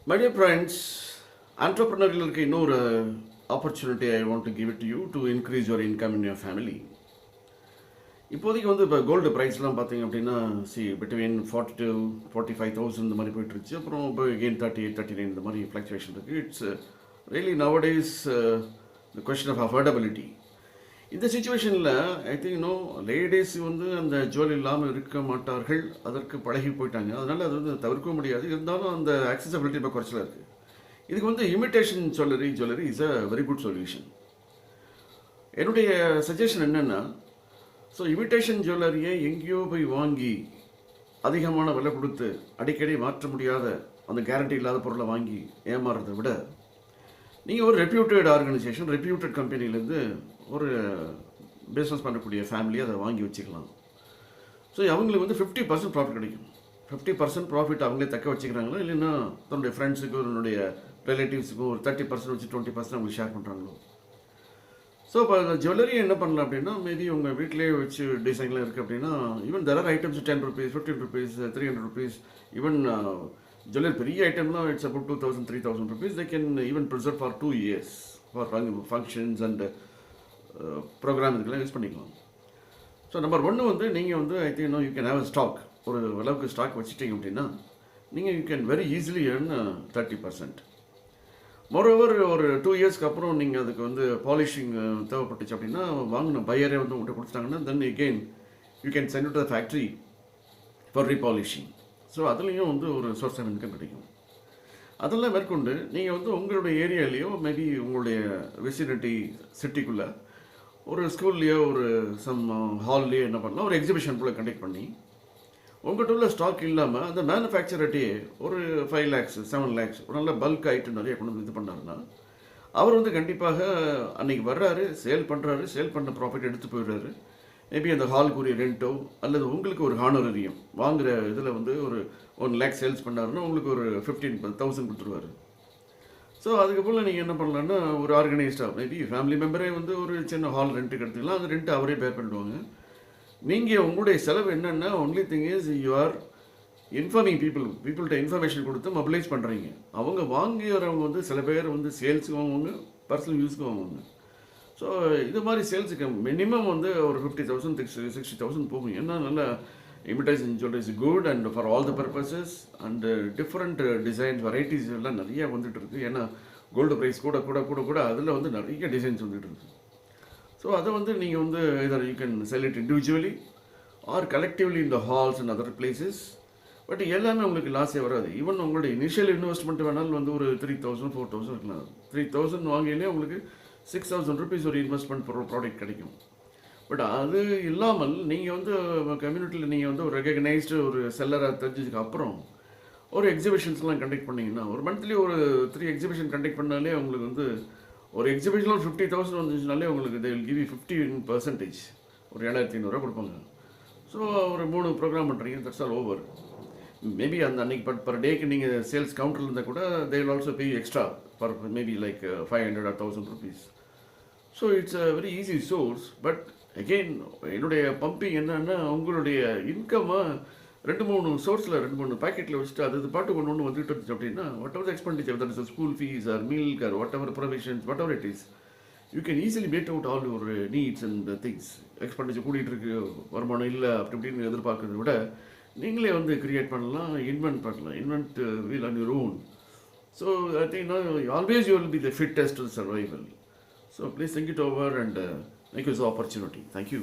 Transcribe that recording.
My dear friends, entrepreneurial இன்னொரு opportunity I want to give it to you to increase your income in your family. இப்போதைக்கு இப்போ gold ப்ரைஸ்லாம் பார்த்தீங்க அப்படின்னா between 40 to 45,000 இந்த மாதிரி போயிட்டுருச்சு. அப்புறம் இப்போ எகெயின் 38, 39 இந்த மாதிரி ஃப்ளக்சுவேஷன் இருக்குது. It's really nowadays the question of affordability. இந்த சுச்சுவேஷனில் ஐ திங்க் லேடிஸ் அந்த ஜுவல் இல்லாமல் இருக்க மாட்டார்கள், அதற்கு பழகி போயிட்டாங்க. அதனால் அது தவிர்க்க முடியாது. இருந்தாலும் அந்த ஆக்சசபிலிட்டி இப்போ குறைச்சலாக இருக்குது. இதுக்கு imitation jewellery is a very good solution. என்னுடைய சஜஷன் என்னென்னா, இமிட்டேஷன் ஜுவல்லரியை எங்கேயோ போய் வாங்கி அதிகமான விலை கொடுத்து அடிக்கடி மாற்ற முடியாத அந்த கேரண்டி இல்லாத பொருளை வாங்கி ஏமாறுறதை விட நீங்கள் ஒரு ரெப்யூட்டட் ஆர்கனைசேஷன், ரெப்யூட்டட் கம்பெனிலேருந்து ஒரு பிஸ்னஸ் பண்ணக்கூடிய ஃபேமிலி அதை வாங்கி வச்சுக்கலாம். அவங்களுக்கு 50% ப்ராஃபிட் கிடைக்கும். 50% ப்ராஃபிட் அவங்களே தக்க வச்சுக்கிறாங்களோ, இல்லைன்னா தன்னுடைய ஃப்ரெண்ட்ஸுக்கும் என்னுடைய ரிலேட்டிவ்ஸுக்கும் ஒரு 30% வச்சு 20% அவங்களுக்கு ஷேர் பண்ணுறாங்களோ. இப்போ அந்த ஜுவல்லரி என்ன பண்ணலாம் அப்படின்னா, மேபி உங்கள் வீட்டிலே வச்சு டிசைன்லாம் இருக்குது அப்படின்னா, even there are items 10 rupees, 15 rupees, 300 rupees, even jewellery பெரிய ஐட்டம்லாம் it's about 2,000, 3,000 rupees. They can even preserve for 2 years for functions and program இதுக்கெல்லாம் யூஸ் பண்ணிக்கலாம். நம்பர் 1 நீங்கள் I think you can have a stock. ஒரு அளவுக்கு stock வச்சுட்டீங்க அப்படின்னா நீங்கள் you can very easily earn 30%. Moreover ஒரு 2 இயர்ஸ்க்கு அப்புறம் நீங்கள் அதுக்கு பாலிஷிங் தேவைப்பட்டுச்சு அப்படின்னா, வாங்கின பையரே உங்கள்கிட்ட கொடுத்துட்டாங்கன்னா, then again you can send to the factory for repolishing. அதுலேயும் ஒரு சோர்ஸ் ஆஃப் இன்கம் கிடைக்கும். அதெல்லாம் மேற்கொண்டு நீங்கள் உங்களுடைய ஏரியாலேயோ, மேபி உங்களுடைய விசினிட்டி சிட்டிக்குள்ளே ஒரு ஸ்கூல்லையோ ஒரு சம் ஹால்லையோ என்ன பண்ணலாம், ஒரு எக்ஸிபிஷன் போல் கண்டக்ட் பண்ணி உங்கள்கிட்ட உள்ள ஸ்டாக் இல்லாமல் அந்த மேனுஃபேக்சர்கிட்டே ஒரு 5 lakhs 7 lakhs ஒரு நல்ல பல்க் ஐட்டம் நிறைய கொண்டு இது பண்ணாருன்னா, அவர் கண்டிப்பாக அன்றைக்கி வர்றாரு, சேல் பண்ணுறாரு, சேல் பண்ண ப்ராஃபிட் எடுத்து போயிடுறாரு. மேபி அந்த ஹாலுக்குரிய ரெண்ட்டோ அல்லது உங்களுக்கு ஒரு ஹானரரியம் வாங்குகிற இதில் ஒரு 1 lakh சேல்ஸ் பண்ணாருன்னா உங்களுக்கு ஒரு 15,000 கொடுத்துருவார். அதுக்கு போல் நீங்கள் என்ன பண்ணலான்னா, ஒரு ஆர்கனைஸ்டாக மேபி ஃபேமிலி மெம்பரே ஒரு சின்ன ஹால் ரெண்ட்டுக்கு எடுத்துக்கலாம். அந்த ரெண்ட்டு அவரே பேர் பண்ணிடுவாங்க. நீங்கள் உங்களுடைய செலவு என்னென்னா, only thing is you are informing பீப்புள்கிட்ட இன்ஃபர்மேஷன் கொடுத்து மொபிலைஸ் பண்ணுறீங்க. அவங்க வாங்குறவங்க சில பேர் சேல்ஸுக்கு வாங்குவாங்க, பர்சனல் யூஸ்க்கு வாங்குவாங்க. இது மாதிரி சேல்ஸுக்கு மினிமம் ஒரு 50,000 60,000 போகும். ஏன்னா நல்ல imitation jewellery is good and for all the purposes and different designs varieties எல்லாம் நிறைய வந்துட்டு இருக்குது. ஏன்னா கோல்டு ப்ரைஸ் கூட கூட கூட கூட அதில் நிறைய டிசைன்ஸ் வந்துட்டு இருக்குது. அதை நீங்கள் either you can sell it individually or collectively in the halls and other places. But எல்லாமே உங்களுக்கு லாஸே வராது. ஈவன் உங்களுடைய இனிஷியல் இன்வெஸ்ட்மெண்ட் வேணாலும் ஒரு 3,000 4,000 இருக்கலாம். 3,000 வாங்கிலே உங்களுக்கு 6,000 rupees ஒரு இன்வெஸ்ட்மெண்ட் ப்ராடக்ட் கிடைக்கும். பட் அது இல்லாமல் நீங்கள் கம்யூனிட்டியில் நீங்கள் ஒரு ரெகக்னைஸ்டு ஒரு செல்லராக தெரிஞ்சதுக்கு அப்புறம் ஒரு எக்ஸிபிஷன்ஸ்லாம் கண்டக்ட் பண்ணிங்கன்னா, ஒரு மந்த்லி ஒரு 3 எக்ஸிபிஷன் கண்டக்ட் பண்ணாலே உங்களுக்கு ஒரு எக்ஸிபிஷனில் 50,000 வந்துச்சுனாலே உங்களுக்கு they will give you 15%, ஒரு 7,500 கொடுப்பாங்க. ஒரு 3 ப்ரோக்ராம் பண்ணுறீங்க, தட்ஸ் ஆல் ஓவர். மேபி அந்த அன்னைக்கு பர் டேக்கு நீங்கள் சேல்ஸ் கவுண்டரில் இருந்தால் கூட they will also pay you extra for maybe like 500 or 1,000 rupees. It's a very easy source. But again என்னுடைய பம்பிங் என்னன்னா, உங்களுடைய இன்கம்மை 2-3 சோர்ஸில் 2-3 பேக்கெட்டில் வச்சுட்டு அது பாட்டு ஒன்று வந்துட்டு இருந்துச்சு அப்படின்னா, whatever expenditure, that is school fees or milk or whatever provisions, whatever it is, you can easily made out all your needs and things. Expenditure கூட்டிகிட்டு இருக்கு, வருமானம் இல்லை அப்படி இப்படின்னு எதிர்பார்க்கறதை விட நீங்களே கிரியேட் பண்ணலாம், இன்வென்ட் பண்ணலாம். Invent wheel on your own. I think always you will be the fittest to survival. Please think it over and make use opportunity. Thank you.